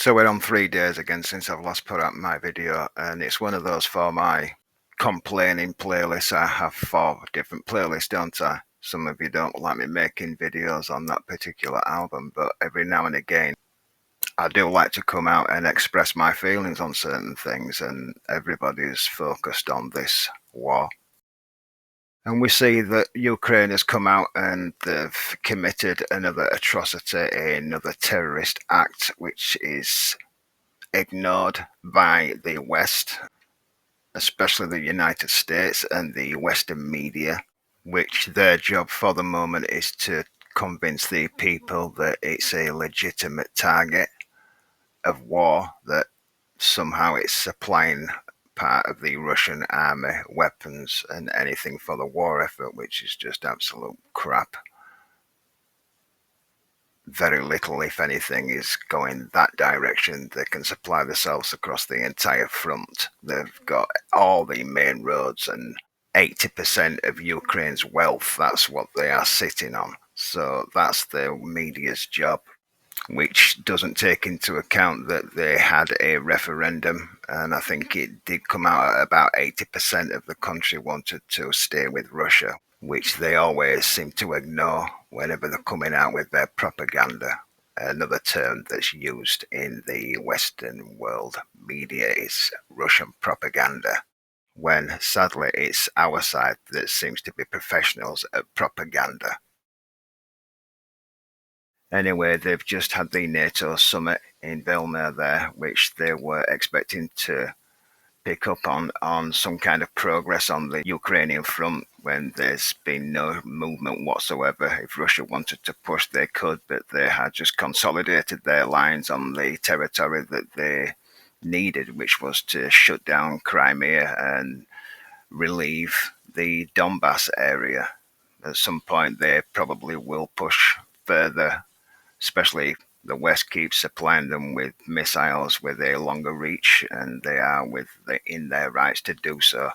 So we're on 3 days again since I've last put out my video, and it's one of those for my complaining playlists. I have 4 different playlists, don't I? Some of you don't like me making videos on that particular album, but every now and again I do like to come out and express my feelings on certain things, and everybody's focused on this war. And we see that Ukraine has come out and they've committed another atrocity, another terrorist act, which is ignored by the West, especially the United States and the Western media, which their job for the moment is to convince the people that it's a legitimate target of war, that somehow it's supplying part of the Russian army weapons and anything for the war effort, which is just absolute crap. Very little, if anything, is going that direction. They can supply themselves across the entire front. They've got all the main roads and 80% of Ukraine's wealth. That's what they are sitting on. So that's the media's job, which doesn't take into account that they had a referendum, and I think it did come out at about 80% of the country wanted to stay with Russia, which they always seem to ignore whenever they're coming out with their propaganda. Another term that's used in the Western world media is Russian propaganda, when sadly it's our side that seems to be professionals at propaganda. Anyway, they've just had the NATO summit in Vilna there, which they were expecting to pick up on some kind of progress on the Ukrainian front, when there's been no movement whatsoever. If Russia wanted to push, they could, but they had just consolidated their lines on the territory that they needed, which was to shut down Crimea and relieve the Donbass area. At some point, they probably will push further, especially the West keeps supplying them with missiles with a longer reach, and they are in their rights to do so.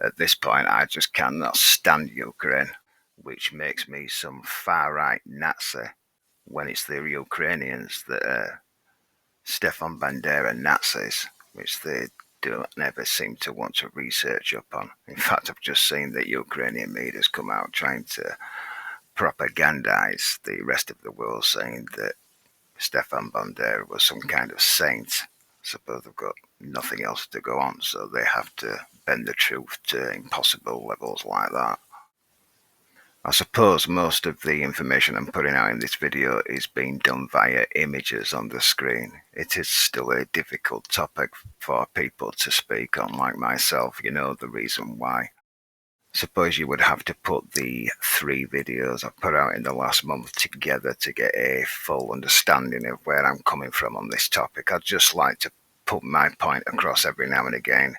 At this point, I just cannot stand Ukraine, which makes me some far-right Nazi when it's the Ukrainians that are Stefan Bandera Nazis, which they don't never seem to want to research up on. In fact, I've just seen that Ukrainian media's come out trying to propagandize the rest of the world, saying that Stefan Bandera was some kind of saint. I suppose they've got nothing else to go on, so they have to bend the truth to impossible levels like that. I suppose most of the information I'm putting out in this video is being done via images on the screen. It is still a difficult topic for people to speak on, like myself. You know the reason why. Suppose you would have to put the 3 videos I put out in the last month together to get a full understanding of where I'm coming from on this topic. I'd just like to put my point across every now and again.